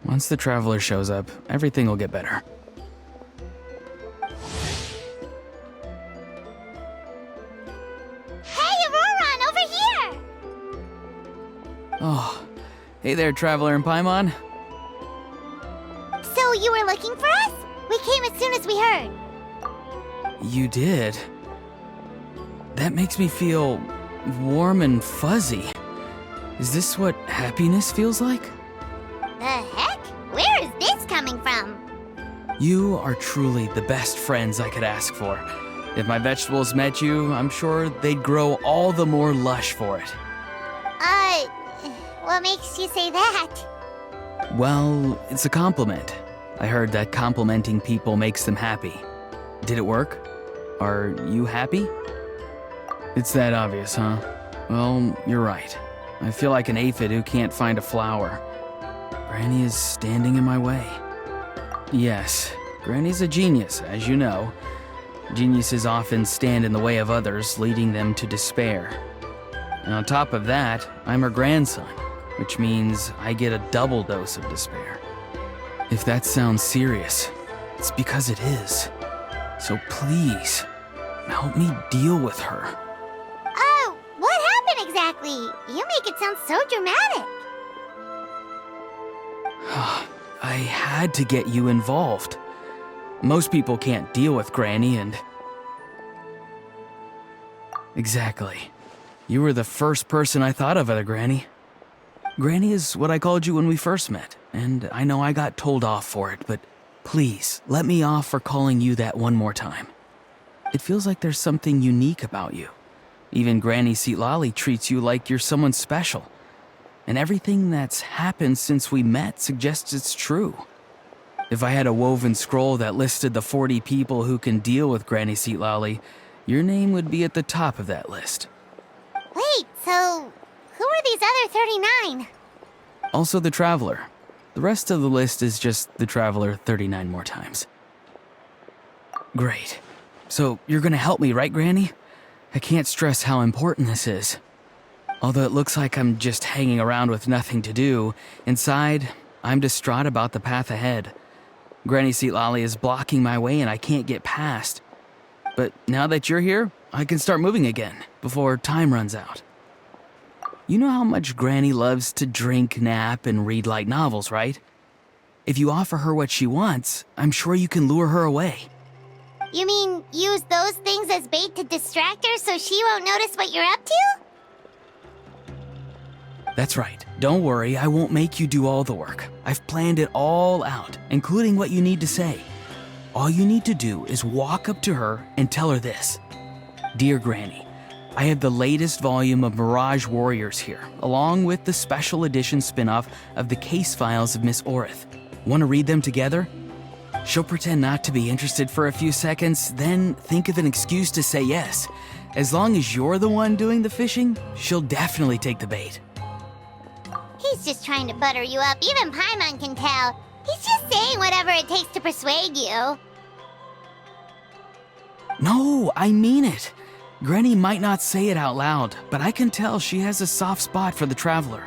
Once the traveler shows up, everything will get better. Hey, Auroron, over here! Oh, hey there, traveler in Paimon. So you were looking for us? We came as soon as we heard. You did? That makes me feel warm and fuzzy. Is this what happiness feels like? The heck? Where is this coming from? You are truly the best friends I could ask for. If my vegetables met you, I'm sure they'd grow all the more lush for it. What makes you say that? Well, it's a compliment. I heard that complimenting people makes them happy. Did it work? Are you happy? It's that obvious, huh? Well, you're right. I feel like an aphid who can't find a flower. Granny is standing in my way. Yes, Granny's a genius, as you know. Geniuses often stand in the way of others, leading them to despair. And on top of that, I'm her grandson, which means I get a double dose of despair. If that sounds serious, it's because it is. So please, help me deal with her. Oh, what happened exactly? You make it sound so dramatic. I had to get you involved. Most people can't deal with Granny and... Exactly. You were the first person I thought of, other Granny. Granny is what I called you when we first met, and I know I got told off for it, but please, let me off for calling you that one more time. It feels like there's something unique about you. Even Granny Seatlali treats you like you're someone special. And everything that's happened since we met suggests it's true. If I had a woven scroll that listed the 40 people who can deal with Granny Seatlali, your name would be at the top of that list. Wait, so who are these other 39? Also the Traveler. The rest of the list is just the Traveler 39 more times. Great. So you're gonna help me, right, Granny? I can't stress how important this is. Although it looks like I'm just hanging around with nothing to do, inside, I'm distraught about the path ahead. Granny Seatlali is blocking my way and I can't get past. But now that you're here, I can start moving again, before time runs out. You know how much Granny loves to drink, nap, and read light novels, right? If you offer her what she wants, I'm sure you can lure her away. You mean use those things as bait to distract her so she won't notice what you're up to? That's right. Don't worry, I won't make you do all the work. I've planned it all out, including what you need to say. All you need to do is walk up to her and tell her this. Dear Granny, I have the latest volume of Mirage Warriors here, along with the special edition spin-off of the case files of Miss Orith. Want to read them together? She'll pretend not to be interested for a few seconds, then think of an excuse to say yes. As long as you're the one doing the fishing, she'll definitely take the bait. He's just trying to butter you up. Even Paimon can tell. He's just saying whatever it takes to persuade you. No, I mean it. Granny might not say it out loud, but I can tell she has a soft spot for the Traveler.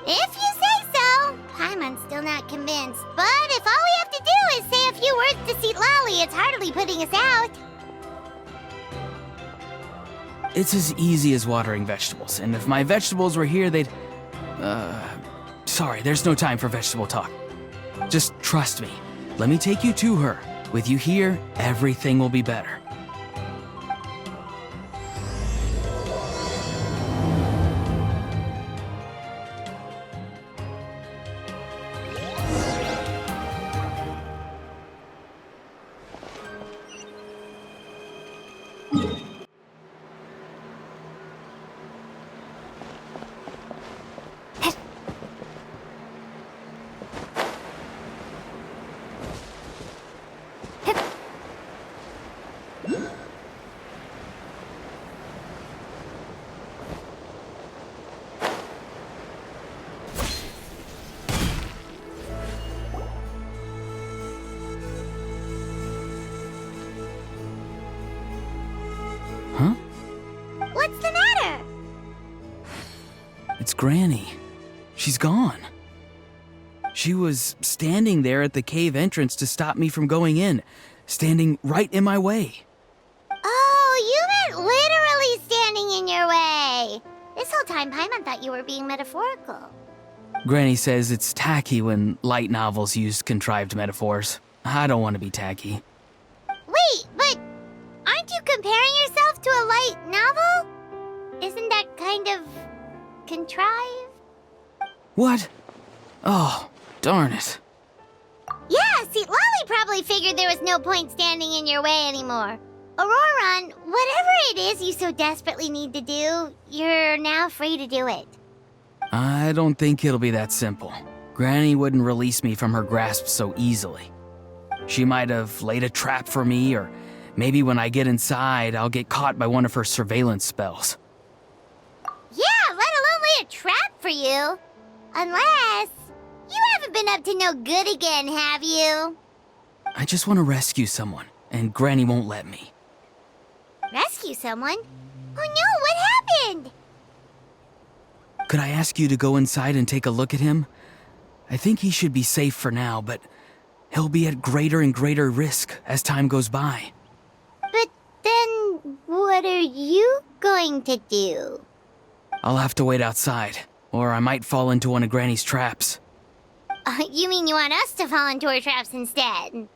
If you say so. Paimon's still not convinced. But if all we have to do is say a few words to Seatlali, it's hardly putting us out. It's as easy as watering vegetables, and if my vegetables were here, they'd... Sorry, there's no time for vegetable talk. Just trust me. Let me take you to her. With you here, everything will be better. Huh? What's the matter? It's Granny. She's gone. She was standing there at the cave entrance to stop me from going in, standing right in my way. Oh, you meant literally standing in your way. This whole time, Paimon thought you were being metaphorical. Granny says it's tacky when light novels use contrived metaphors. I don't want to be tacky. Wait, but aren't you comparing yourself to a light novel? Isn't that kind of contrived? What? Oh, darn it. Yeah, see, Lolly probably figured there was no point standing in your way anymore. Auroron, whatever it is you so desperately need to do, you're now free to do it. I don't think it'll be that simple. Granny wouldn't release me from her grasp so easily. She might have laid a trap for me, or maybe when I get inside, I'll get caught by one of her surveillance spells. Yeah, let alone lay a trap for you. Unless you haven't been up to no good again, have you? I just want to rescue someone, and Granny won't let me. Rescue someone? Oh no, what happened? Could I ask you to go inside and take a look at him? I think he should be safe for now, but he'll be at greater and greater risk as time goes by. But then, what are you going to do? I'll have to wait outside, or I might fall into one of Granny's traps. You mean you want us to fall into her traps instead?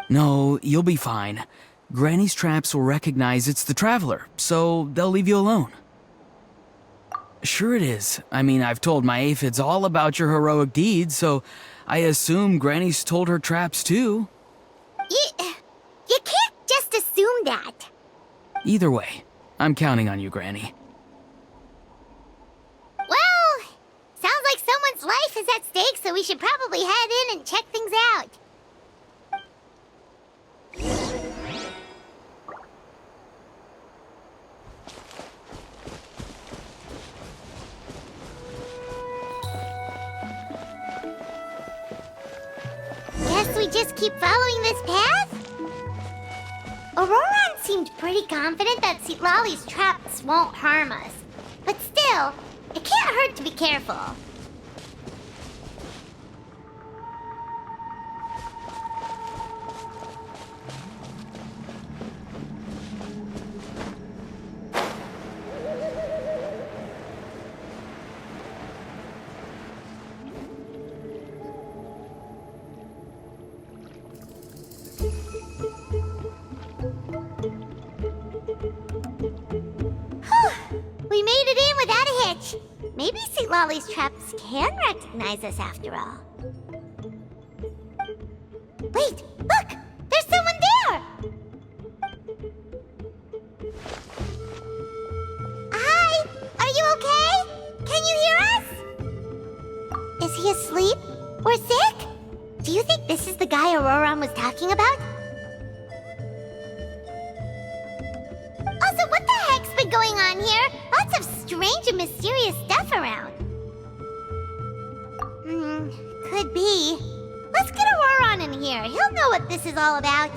No, you'll be fine. Granny's traps will recognize it's the Traveler, so they'll leave you alone. Sure it is. I mean, I've told my aphids all about your heroic deeds, so I assume Granny's told her traps too. You can't just assume that. Either way, I'm counting on you, Granny. Well, sounds like someone's life is at stake, so we should probably head in and check things out. Guess we just keep following this path? Auroron seemed pretty confident that Lolly's traps won't harm us. But still, it can't hurt to be careful. We made it in without a hitch. Maybe St. Lolly's traps can recognize us after all. Wait, look! There's someone there! Hi! Are you okay? Can you hear us? Is he asleep? Or sick? Do you think this is the guy Auroron was talking about? Also, what the heck's been going on here? Lots of strange and mysterious stuff around. Could be. Let's get Auroron in here. He'll know what this is all about.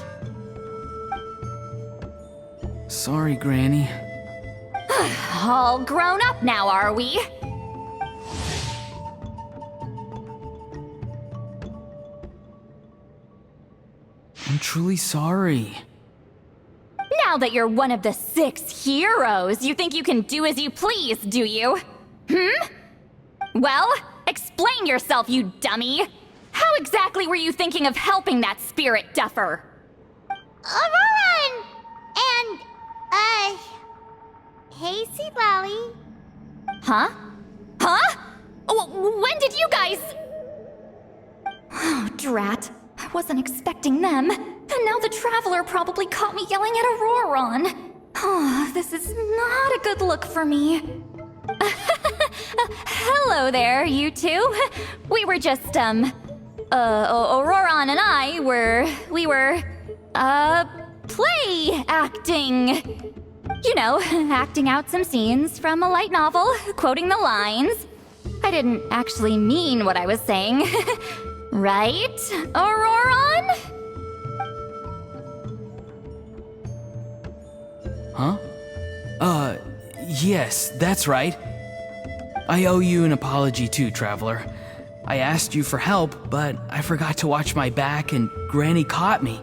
Sorry, Granny. All grown up now, are we? I'm truly sorry. Now that you're one of the 6 heroes, you think you can do as you please, do you? Well, explain yourself, you dummy! How exactly were you thinking of helping that spirit duffer? Auroron! And, hey, St. Lolly. Huh? Huh? When did you guys... Oh, drat. I wasn't expecting them. And now the Traveler probably caught me yelling at Auroron. Oh, this is not a good look for me. Hello there, you two. We were just, Auroron and I we were, play acting. You know, acting out some scenes from a light novel, quoting the lines. I didn't actually mean what I was saying. Right, Auroron? Huh? Yes, that's right. I owe you an apology too, Traveler. I asked you for help, but I forgot to watch my back and Granny caught me.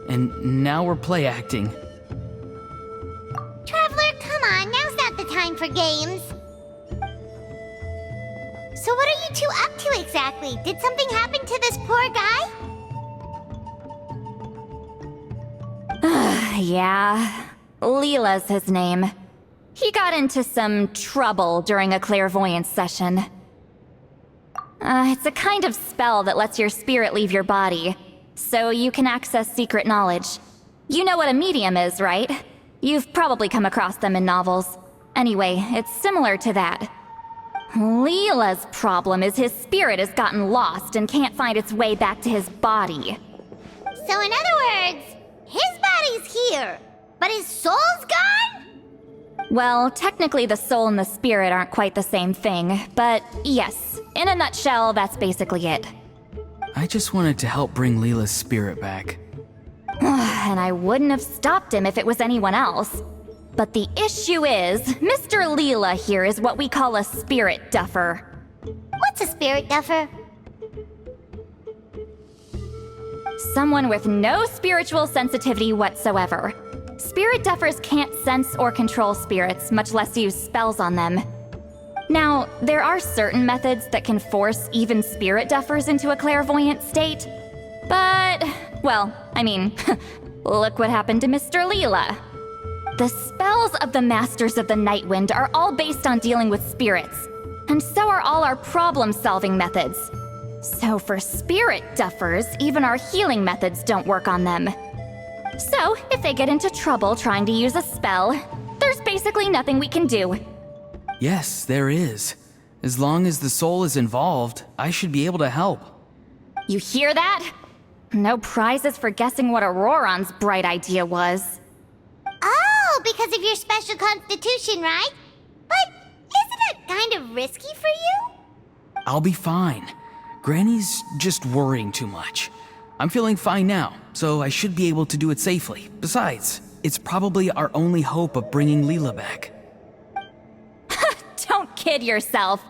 And now we're play acting. Traveler, come on, now's not the time for games. So what are you two up to exactly? Did something happen to this poor guy? Yeah, Leela's his name. He got into some trouble during a clairvoyance session. It's a kind of spell that lets your spirit leave your body, so you can access secret knowledge. You know what a medium is, right? You've probably come across them in novels. Anyway, it's similar to that. Leela's problem is his spirit has gotten lost and can't find its way back to his body. So in other words, his body's here, but his soul's gone? Well, technically the soul and the spirit aren't quite the same thing, but yes, in a nutshell, that's basically it. I just wanted to help bring Leela's spirit back. And I wouldn't have stopped him if it was anyone else. But the issue is, Mr. Leela here is what we call a spirit duffer. What's a spirit duffer? Someone with no spiritual sensitivity whatsoever. Spirit duffers can't sense or control spirits, much less use spells on them. Now, there are certain methods that can force even spirit duffers into a clairvoyant state. But, well, I mean, look what happened to Mr. Leela. The spells of the Masters of the Nightwind are all based on dealing with spirits, and so are all our problem-solving methods. So for spirit duffers, even our healing methods don't work on them. So, if they get into trouble trying to use a spell, there's basically nothing we can do. Yes, there is. As long as the soul is involved, I should be able to help. You hear that? No prizes for guessing what Auroron's bright idea was. Oh, because of your special constitution, right? But isn't it kind of risky for you? I'll be fine. Granny's just worrying too much. I'm feeling fine now, so I should be able to do it safely. Besides, it's probably our only hope of bringing Leela back. Don't kid yourself.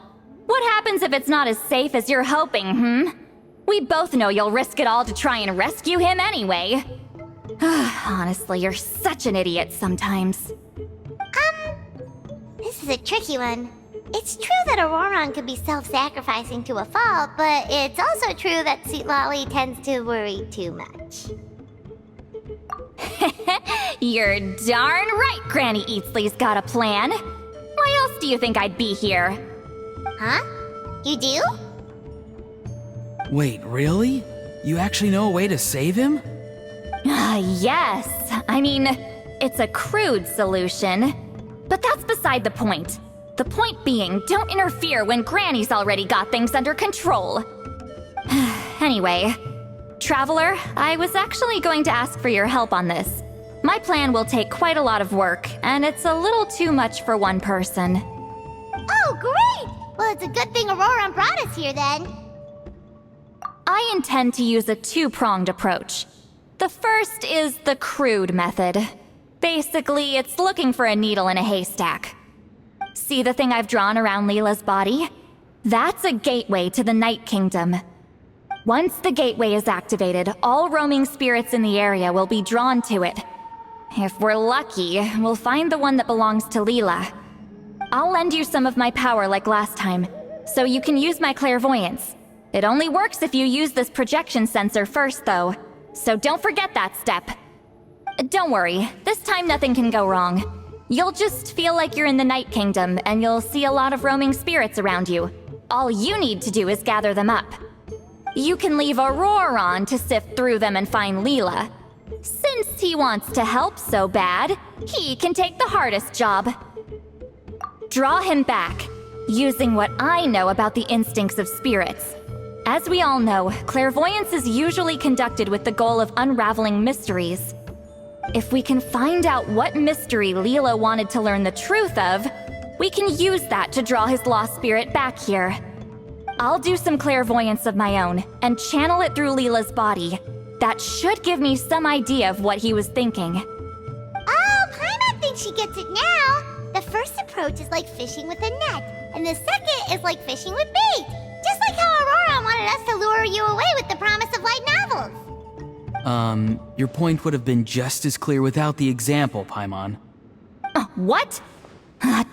What happens if it's not as safe as you're hoping, We both know you'll risk it all to try and rescue him anyway. Honestly, you're such an idiot sometimes. This is a tricky one. It's true that Auroron could be self-sacrificing to a fault, but it's also true that Sweet Lolly tends to worry too much. You're darn right Granny Eatsley's got a plan. Why else do you think I'd be here? Huh? You do? Wait, really? You actually know a way to save him? Yes. I mean, it's a crude solution. But that's beside the point. The point being, don't interfere when Granny's already got things under control. Anyway, Traveler, I was actually going to ask for your help on this. My plan will take quite a lot of work, and it's a little too much for one person. Oh, great! Well, it's a good thing Auroron brought us here then. I intend to use a two-pronged approach. The first is the crude method. Basically, it's looking for a needle in a haystack. See the thing I've drawn around Leela's body? That's a gateway to the Night Kingdom. Once the gateway is activated, all roaming spirits in the area will be drawn to it. If we're lucky, we'll find the one that belongs to Leela. I'll lend you some of my power like last time, so you can use my clairvoyance. It only works if you use this projection sensor first, though, so don't forget that step. Don't worry, this time nothing can go wrong. You'll just feel like you're in the Night Kingdom, and you'll see a lot of roaming spirits around you. All you need to do is gather them up. You can leave Auroron to sift through them and find Leela. Since he wants to help so bad, he can take the hardest job. Draw him back, using what I know about the instincts of spirits. As we all know, clairvoyance is usually conducted with the goal of unraveling mysteries. If we can find out what mystery Leela wanted to learn the truth of, we can use that to draw his lost spirit back here. I'll do some clairvoyance of my own and channel it through Leela's body. That should give me some idea of what he was thinking. Oh, Paimon thinks she gets it now. The first approach is like fishing with a net, and the second is like fishing with bait. Just like how Aurora wanted us to lure you away with the promise of light novels. Your point would have been just as clear without the example, Paimon. What?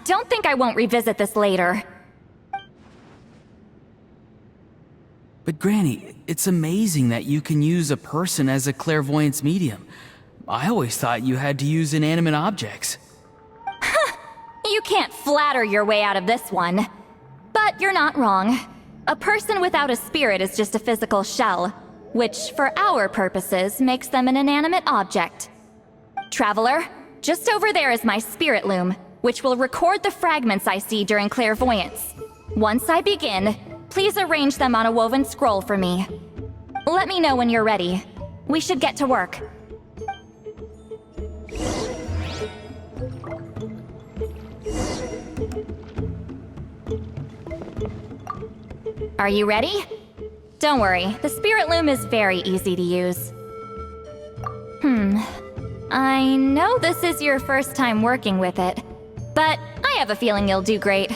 Don't think I won't revisit this later. But Granny, it's amazing that you can use a person as a clairvoyance medium. I always thought you had to use inanimate objects. You can't flatter your way out of this one. But you're not wrong. A person without a spirit is just a physical shell, which, for our purposes, makes them an inanimate object. Traveler, just over there is my spirit loom, which will record the fragments I see during clairvoyance. Once I begin, please arrange them on a woven scroll for me. Let me know when you're ready. We should get to work. Are you ready? Don't worry, the spirit loom is very easy to use. I know this is your first time working with it, but I have a feeling you'll do great.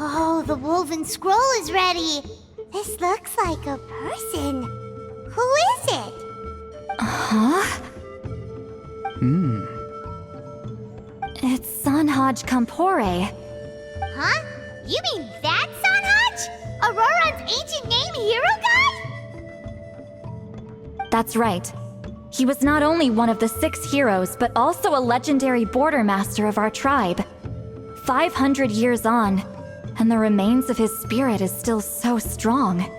Oh, the woven scroll is ready. This looks like a person. Who is it? Huh? It's Sanhaj Kampore. Huh? You mean that Sanhaj? Auroran's ancient name hero guy? That's right. He was not only one of the 6 heroes, but also a legendary border master of our tribe. 500 years on, and the remains of his spirit is still so strong.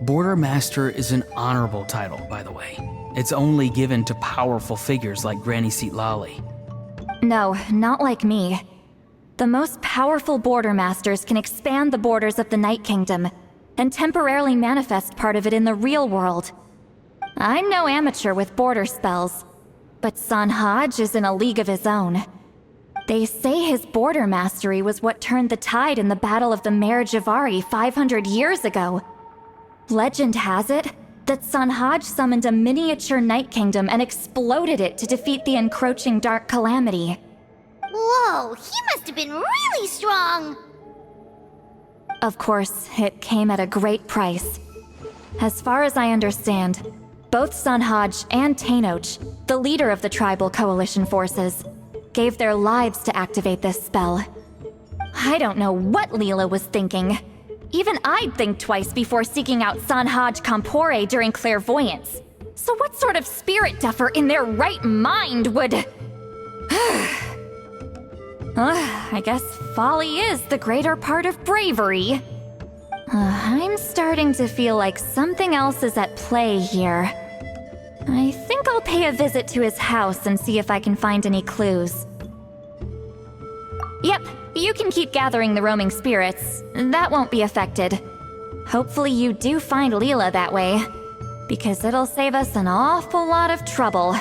Border Master is an honorable title, by the way. It's only given to powerful figures like Granny Seatlali. No, not like me. The most powerful border masters can expand the borders of the Night Kingdom and temporarily manifest part of it in the real world. I'm no amateur with border spells, but Sanhaj is in a league of his own. They say his border mastery was what turned the tide in the Battle of the Mare Javari 500 years ago. Legend has it that Sanhaj summoned a miniature Night Kingdom and exploded it to defeat the encroaching Dark Calamity. Whoa, he must have been really strong. Of course, it came at a great price. As far as I understand, both Sanhaj and Tainoch, the leader of the tribal coalition forces, gave their lives to activate this spell. I don't know what Leela was thinking. Even I'd think twice before seeking out Sanhaj Kampore during clairvoyance. So what sort of spirit duffer in their right mind would... I guess folly is the greater part of bravery. I'm starting to feel like something else is at play here. I think I'll pay a visit to his house and see if I can find any clues. Yep, you can keep gathering the roaming spirits. That won't be affected. Hopefully you do find Leela that way, because it'll save us an awful lot of trouble.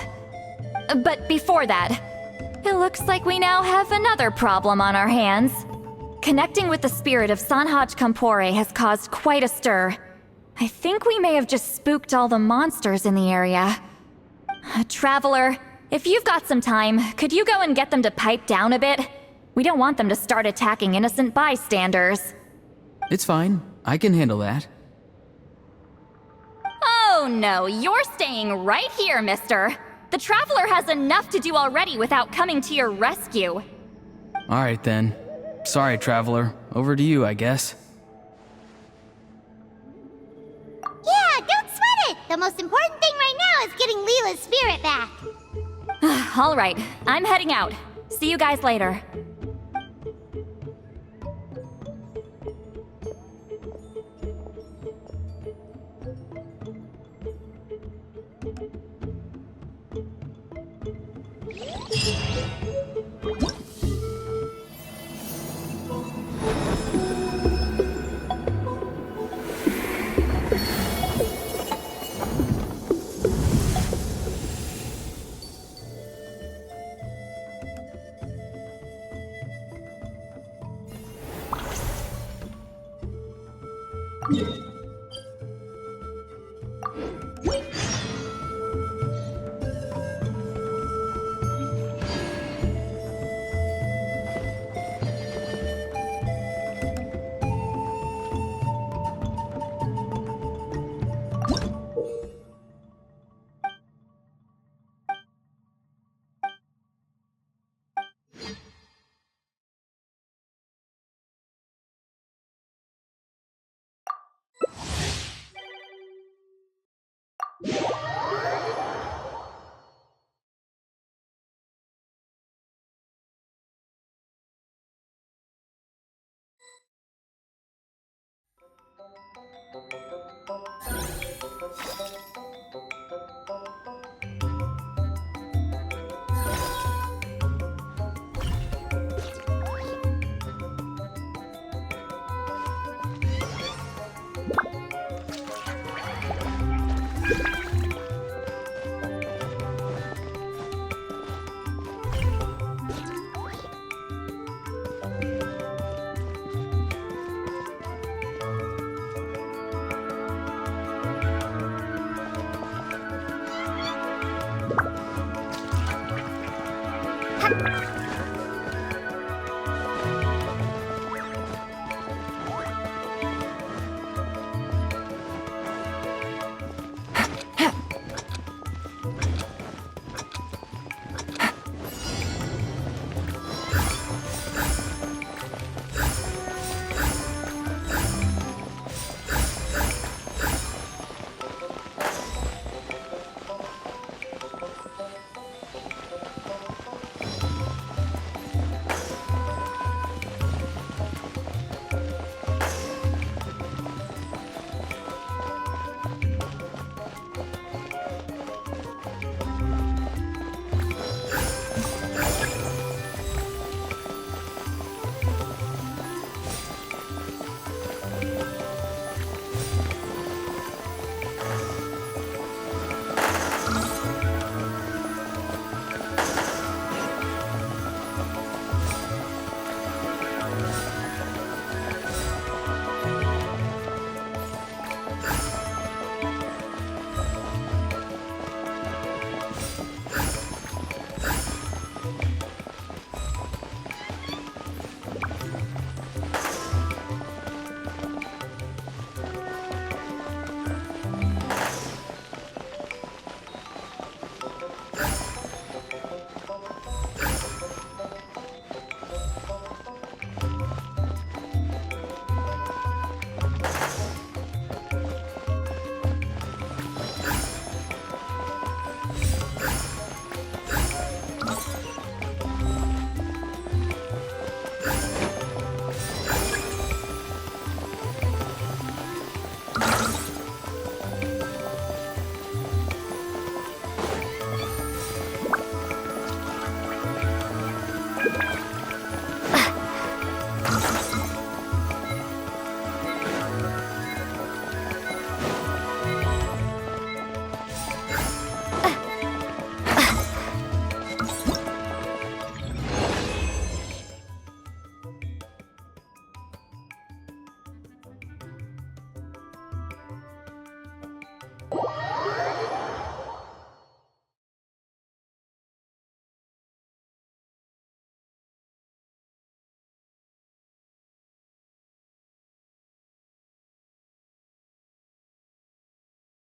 But before that, it looks like we now have another problem on our hands. Connecting with the spirit of Sanhaj Kampore has caused quite a stir. I think we may have just spooked all the monsters in the area. Traveler, if you've got some time, could you go and get them to pipe down a bit? We don't want them to start attacking innocent bystanders. It's fine. I can handle that. Oh no, you're staying right here, mister. The Traveler has enough to do already without coming to your rescue. Alright then. Sorry, Traveler. Over to you, I guess. Yeah, don't sweat it. The most important thing right now is getting Leela's spirit back. All right, I'm heading out. See you guys later.